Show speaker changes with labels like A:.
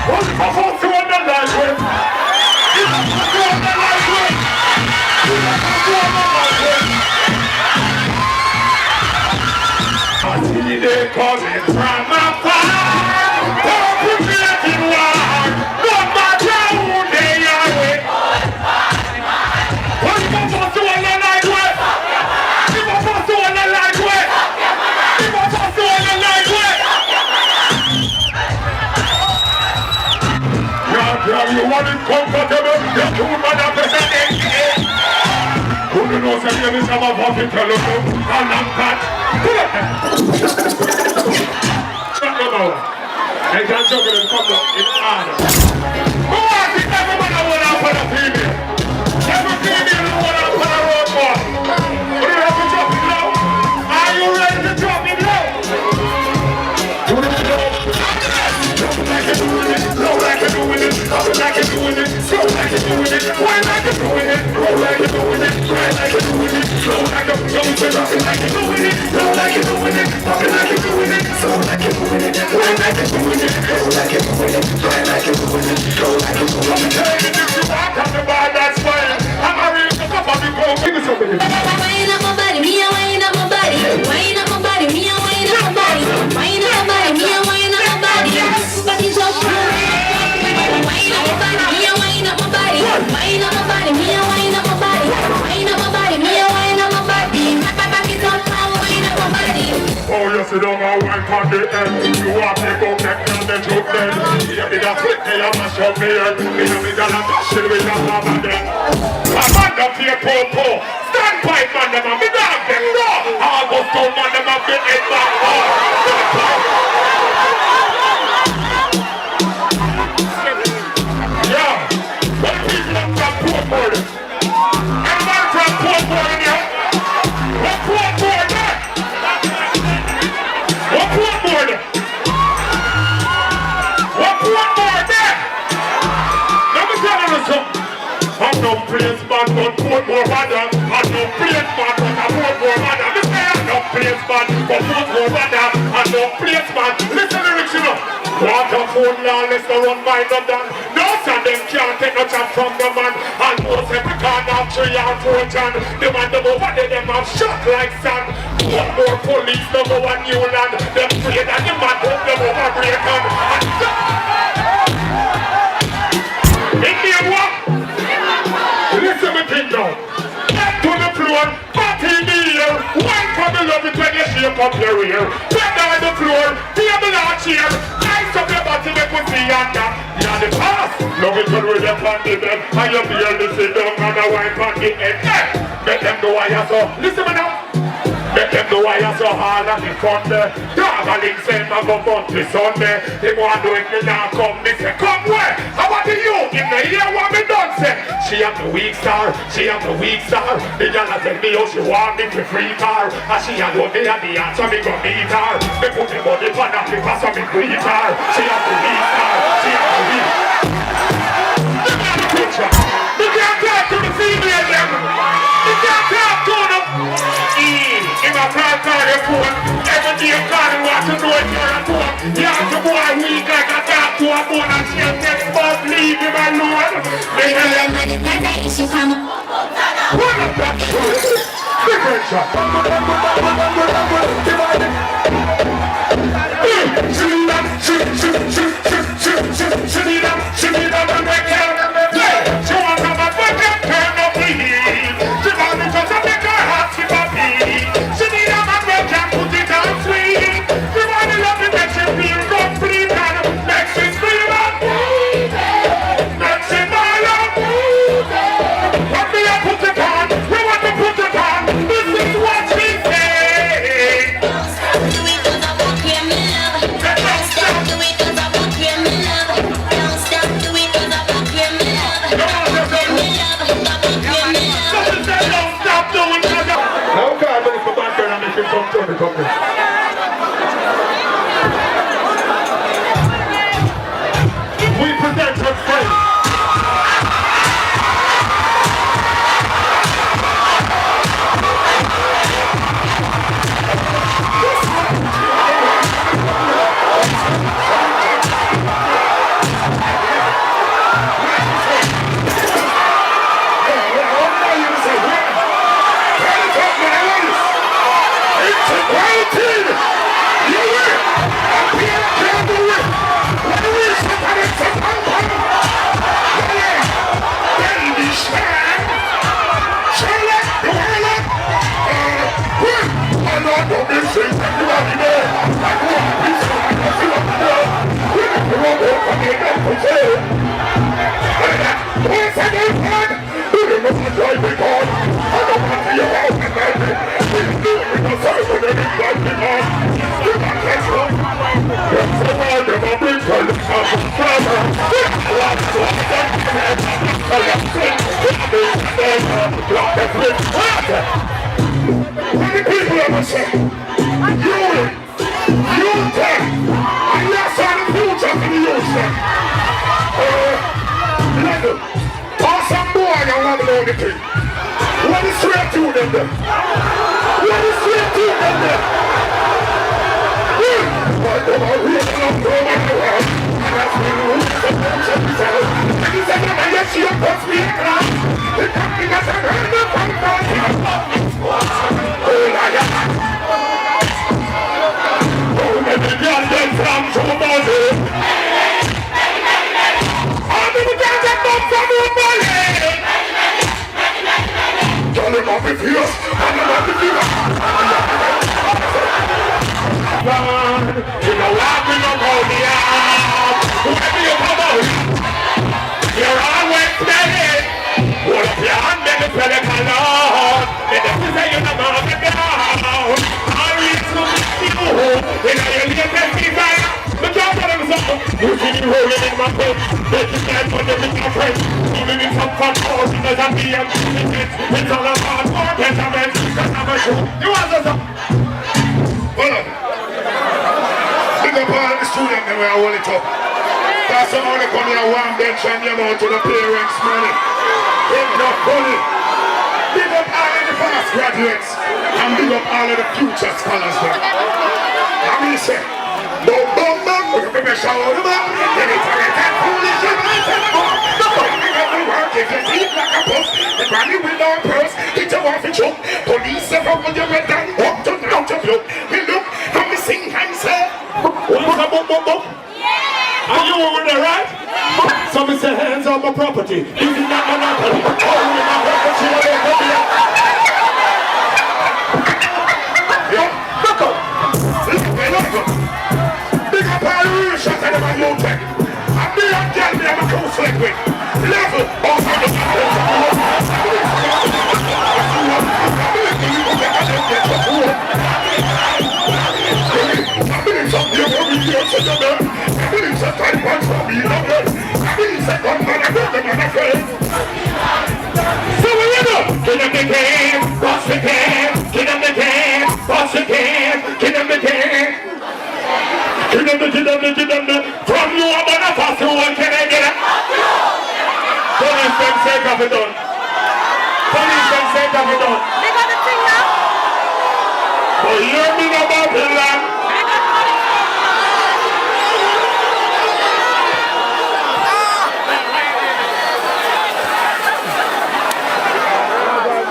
A: What's the fuck to on the line with? What's the fuck on the line with? I see they coming from afar. Don't put me in war. No matter who they are with. What's the fuck to on the line with? What's the fuck to on the line with? What's the fuck to on the line with? Yeah, you want it comfortable? You're too mad at the second. Who do you know say you need some of what you tell us? A long cut. Shut them out. They can juggle and come up in order. Who wants it? Everybody want out for the female. Every female want out for the road boy. Are you ready to drop it low? Are you ready to drop it low? Do it low. Drop it like you're doing it. Low like you're doing it. Up it like you're doing it. Slow like you're doing it. Wine like you're doing it. Roll like you're doing it. Ride like you're doing it. Slow like you're doing it. Drop it like you're doing it. Low like you're doing it. Up it like you're doing it. Slow like you're doing it. Wine like you're doing it. Roll like you're doing it. Ride like you're doing it. Slow like you're doing it. I'm telling you, if you walk on the bar, that's fine. I'm a real fuck up on the go. Give me something.
B: Wine up my body, me a wine up my body. Wine up my body, me a wine up my body. Wine up my body, me a wine up my body. Body just wine up my body, me a wine up my body. Wine up my body, me a wine up my body. Wine up my body, me a wine up my body. Back it up now, wine up my body.
A: Oh, you sit down and wine on the end. You want to go back down the truth then. You be the flip, you mash up me head. You be the passion with the mama then. A man up here, po-po. Stand by, man, them and be dog them. No, I'll go down, man, them and be head back. Stand by. Yeah, what people are from Portmore? Everybody from Portmore in here? What Portmore there? What Portmore there? What Portmore there? Let me tell you something. I'm no place man, but Portmore mother. I'm no place man, but a Portmore mother. Me say I'm no place man, but Portmore mother. I'm no place man. Listen to lyrics, you know. Waterford lawless, no run by no done. No son, them can't take no chance from the man. And most every corner of 3 or 4 John. The man them over there, them have shot like sand. One more police, no go on new land. Them afraid that the man hope them over break on. In the what? Listen me thing now. Get to the floor, party in the air. Wine for the love it when you shake up your ear. Get down the floor, table or chair. Ice up your body, make we see and that. You're the past. Love it when we're there on the bed. And you barely sit down and a wine on the head. Make them know why you're so. Listen me now. Make them know why you're so hard on the front there. Dog a link say my go on this Sunday. They want to do it, me now come. Me say, come where? How about the you? In the year what me done say. She am the weak star, she am the weak star. The girl a tell me how she want me to free car. And she a know me and the answer me go meet her. Me put the body on her because of me greet her. She am the weak star, she am the weak. Look at the picture. You can't talk to the female them. You can't talk to them. In a car your phone. Every day you call and want to know if you're at home. You have to go a week like a talk to a phone and she'll text about leave him alone. They tell them that it's not that issue from a what a black shot. Different shot. She need a back here. She wants to have a back and turn up the heat. She wants to just make her heart skip a beat. She need a man who can put it on sweet. She want to love it make she feel complete and make she scream out. Make she ball out. What me a put it on? We want to put it on. This is what she said. Look, that's it. What? What the people ever say? You take. And that's how the future for the youth, sir. Listen. Awesome boy, you want to know the thing. What is straight to them there? What is straight to them there? Why come on, we are not going to the world. And that's when we lose the function themselves. And he said, "Mama, yes, you put me in class." The company has a heard of my party. Oh, la, ya. Oh, my God, them from somebody. Oh, the God, them from somebody. Tell them I'll be fierce, and I'm not the fierce. You know what, we don't go the out. Whoever you come out, you're always steady. Hold up your hand, make the fella come out. Make the say you're not going to down. I'll reach to you. Then I'll get that fever. The job of them is up. You see me rolling in my coat. They just can't put them in my friends. Even in some fun calls, because I'm being it's all about more testament. Because I'm a show. You want to say? Hold on. Big up all the students that were holding it up. That's how they come here one bench and them out to the parents' money. Take enough money. Big up all of the past graduates. And big up all of the future scholars there. I mean, say, boom, boom, boom. We're going to show them up. Then it's a little foolish. If you feel like a puss, the granny will not purse. Hit you off and choke. Police have opened your red and walk to the out of you. We look and we sing and say, what's a boom, boom, boom? Are you over there, right? So we say hands on my property. This is not monopoly. Oh, with my property, yo, look up. Look up. Big up all the real shots out of my new tech. And me and tell me I'm a cool slick with. Level. Oh, so we get up the game, bust the game, get up the game, bust the game, get up the game. Get up the from you up on a fast one, can I get it? Police them say that we done. Police them say that we done.
B: They got the thing now.
A: But hear me